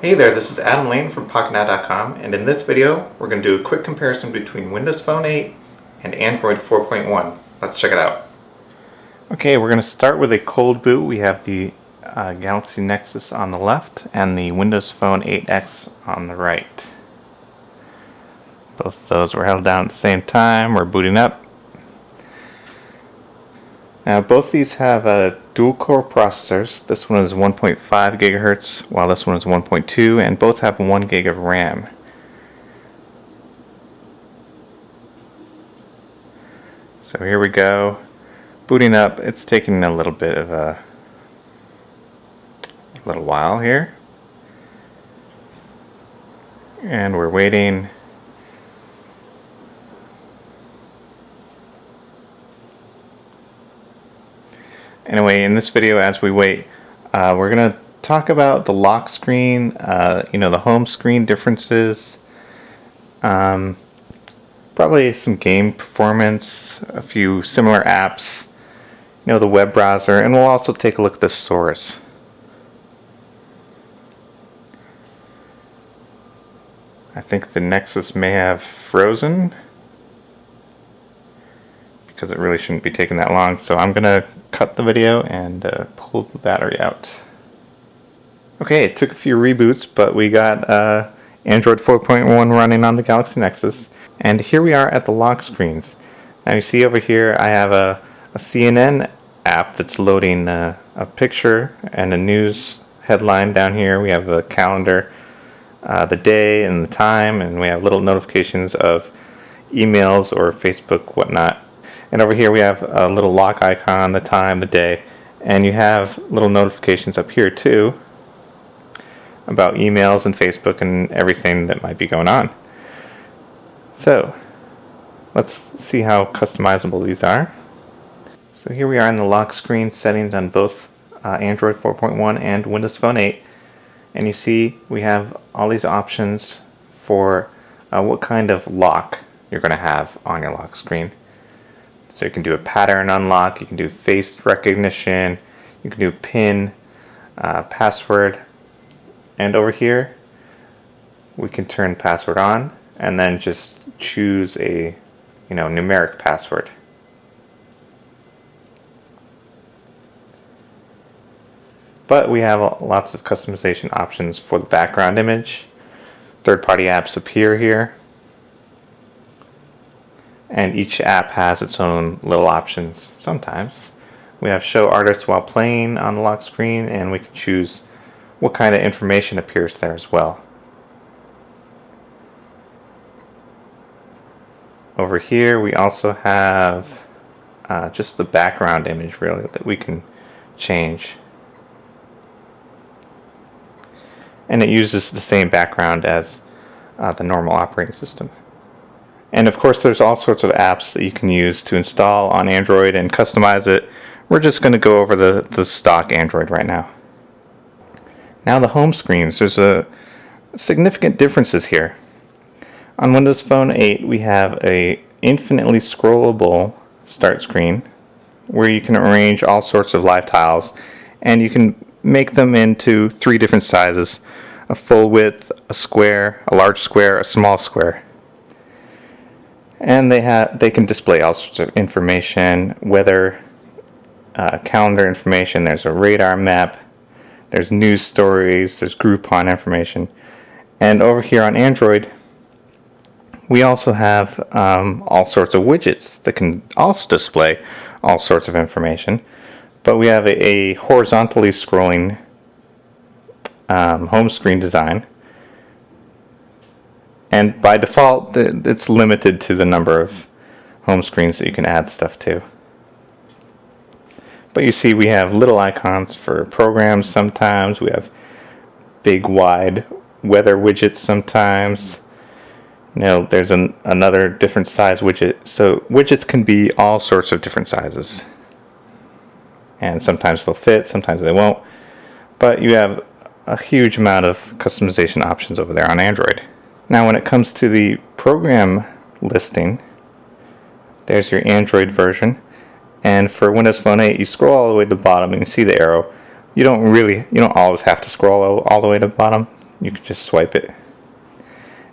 Hey there, this is Adam Lane from PocketNow.com, and in this video we're going to do a quick comparison between Windows Phone 8 and Android 4.1. Let's check it out. Okay, we're going to start with a cold boot. We have the Galaxy Nexus on the left and the Windows Phone 8X on the right. Both of those were held down at the same time. We're booting up. Now both these have dual core processors. This one is 1.5 gigahertz while this one is 1.2, and both have 1 gig of RAM. So here we go, booting up. It's taking a little bit of a little while here, and we're waiting. Anyway, in this video, as we wait, we're going to talk about the lock screen, the home screen differences, probably some game performance, a few similar apps, the web browser, and we'll also take a look at the source. I think the Nexus may have frozen, because it really shouldn't be taking that long, so I'm going to cut the video and pull the battery out. Okay, it took a few reboots, but we got Android 4.1 running on the Galaxy Nexus, and here we are at the lock screens. Now you see over here I have a CNN app that's loading a picture and a news headline. Down here we have the calendar, the day and the time, and we have little notifications of emails or Facebook, whatnot. And over here we have a little lock icon, the time, the day, and you have little notifications up here too about emails and Facebook and everything that might be going on. So let's see how customizable these are. So here we are in the lock screen settings on both Android 4.1 and Windows Phone 8, and you see we have all these options for what kind of lock you're going to have on your lock screen. So you can do a pattern unlock, you can do face recognition, you can do PIN, password, and over here we can turn password on and then just choose a numeric password. But we have lots of customization options for the background image. Third-party apps appear here, and each app has its own little options sometimes. We have show artists while playing on the lock screen, and we can choose what kind of information appears there as well. Over here we also have just the background image really that we can change. And it uses the same background as the normal operating system. And of course there's all sorts of apps that you can use to install on Android and customize it. We're just going to go over the stock Android right now. Now the home screens, there's significant differences here. On Windows Phone 8 we have a infinitely scrollable start screen where you can arrange all sorts of live tiles, and you can make them into 3 different sizes: a full width, a square, a large square, a small square. And they can display all sorts of information, weather, calendar information. There's a radar map, there's news stories, there's Groupon information. And over here on Android, we also have all sorts of widgets that can also display all sorts of information. But we have a horizontally scrolling home screen design. And by default, it's limited to the number of home screens that you can add stuff to. But you see we have little icons for programs sometimes. We have big, wide weather widgets sometimes. There's another different size widget. So widgets can be all sorts of different sizes. And sometimes they'll fit, sometimes they won't. But you have a huge amount of customization options over there on Android. Now when it comes to the program listing, there's your Android version, and for Windows Phone 8 you scroll all the way to the bottom and you see the arrow. You don't always have to scroll all the way to the bottom. you can just swipe it.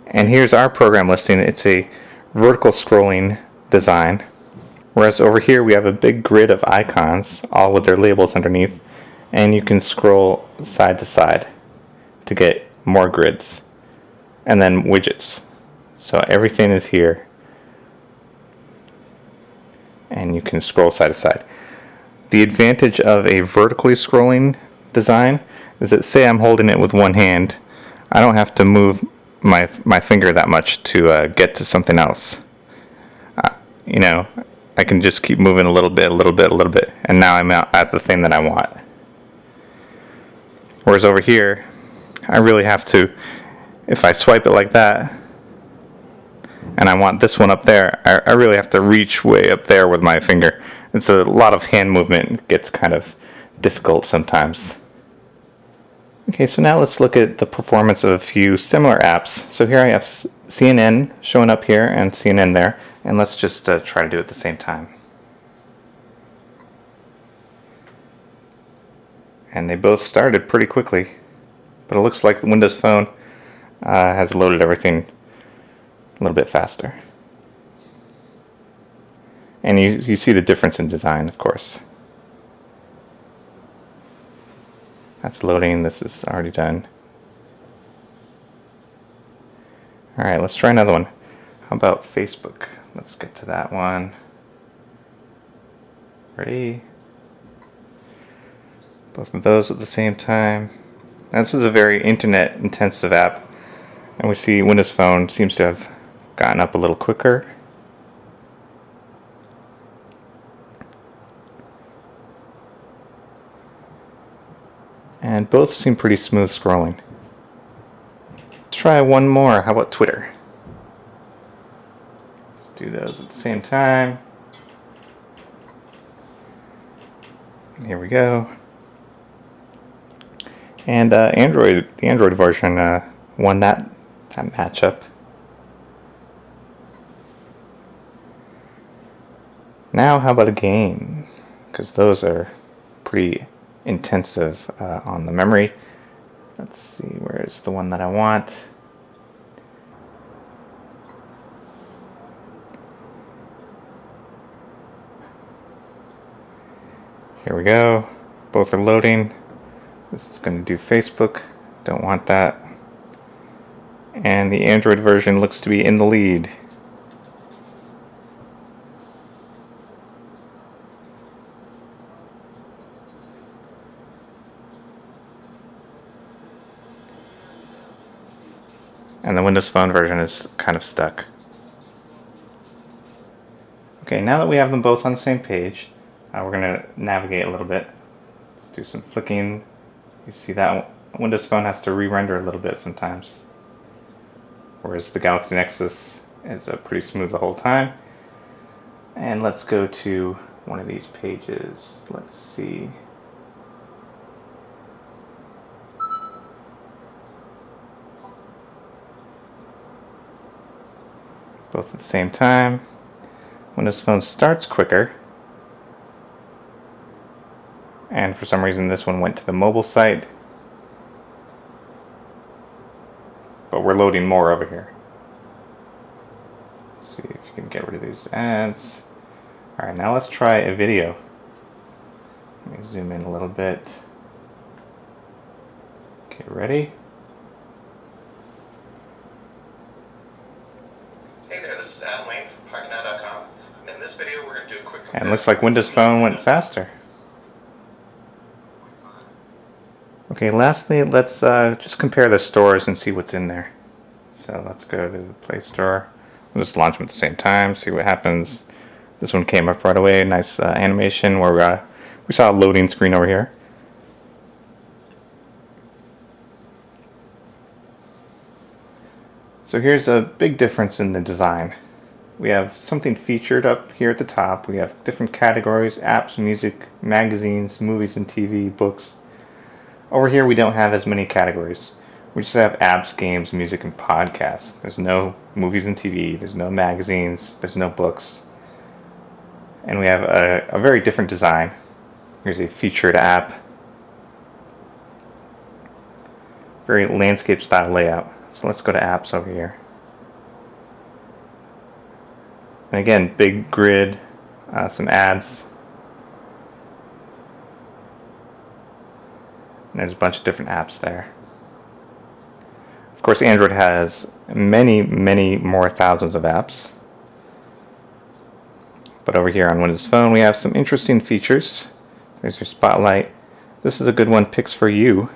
And here's our program listing. It's a vertical scrolling design. Whereas over here we have a big grid of icons, all with their labels underneath, and you can scroll side to side to get more grids. And then widgets. So everything is here. And you can scroll side to side. The advantage of a vertically scrolling design is that, say I'm holding it with one hand, I don't have to move my finger that much to get to something else. I can just keep moving a little bit, and now I'm out at the thing that I want. Whereas over here, I really have to, if I swipe it like that, and I want this one up there, I really have to reach way up there with my finger. It's a lot of hand movement. It gets kind of difficult sometimes. Okay, so now let's look at the performance of a few similar apps. So here I have CNN showing up here and CNN there, and let's just try to do it at the same time. And they both started pretty quickly, but it looks like the Windows Phone has loaded everything a little bit faster. And you see the difference in design, of course. That's loading. This is already done. Alright, let's try another one. How about Facebook? Let's get to that one. Ready? Both of those at the same time. Now, this is a very internet intensive app, and we see Windows Phone seems to have gotten up a little quicker. And both seem pretty smooth scrolling. Let's try one more. How about Twitter? Let's do those at the same time. And here we go. And the Android version won that matchup. Now, how about a game? Because those are pretty intensive on the memory. Let's see, where's the one that I want? Here we go. Both are loading. This is going to do Facebook. Don't want that. And the Android version looks to be in the lead. And the Windows Phone version is kind of stuck. Okay, now that we have them both on the same page, we're going to navigate a little bit. Let's do some flicking. You see that Windows Phone has to re-render a little bit sometimes, whereas the Galaxy Nexus is pretty smooth the whole time. And let's go to one of these pages. Let's see. Both at the same time. Windows Phone starts quicker, and for some reason this one went to the mobile site, but we're loading more over here. Let's see if you can get rid of these ads. Alright, now let's try a video. Let me zoom in a little bit. Okay, ready? Hey there, this is Adam Lane from ParkNow.com. In this video, we're going to do a quick comparison. And it looks like Windows Phone went faster. Okay, lastly, let's just compare the stores and see what's in there. So let's go to the Play Store. We'll just launch them at the same time, see what happens. This one came up right away. Nice animation where we saw a loading screen over here. So here's a big difference in the design. We have something featured up here at the top. We have different categories: apps, music, magazines, movies and TV, books. Over here we don't have as many categories. We just have apps, games, music, and podcasts. There's no movies and TV, there's no magazines, there's no books. And we have a very different design. Here's a featured app very landscape style layout. So let's go to apps over here. And again, big grid, some ads. And there's a bunch of different apps there. Of course, Android has many, many more thousands of apps. But over here on Windows Phone, we have some interesting features. There's your Spotlight. This is a good one, Picks for You,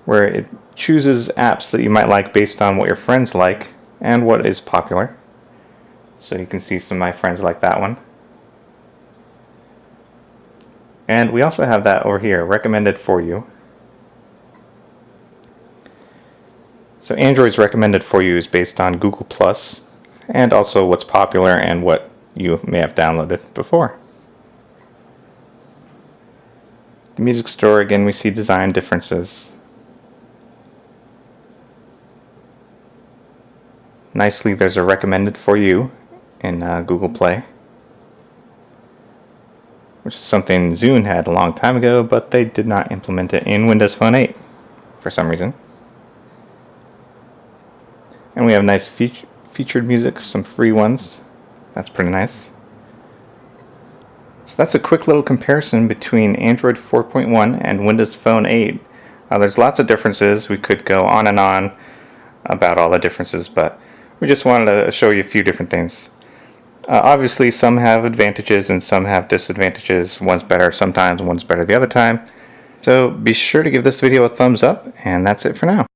where it chooses apps that you might like based on what your friends like and what is popular. So you can see some of my friends like that one. And we also have that over here, Recommended for You. So Android's Recommended for You is based on Google Plus and also what's popular and what you may have downloaded before. The music store, again, we see design differences. Nicely, there's a Recommended for You in Google Play, which is something Zune had a long time ago, but they did not implement it in Windows Phone 8 for some reason. And we have nice featured music, some free ones. That's pretty nice. So that's a quick little comparison between Android 4.1 and Windows Phone 8. There's lots of differences. We could go on and on about all the differences, but we just wanted to show you a few different things. Obviously, some have advantages and some have disadvantages. One's better sometimes, one's better the other time. So be sure to give this video a thumbs up, and that's it for now.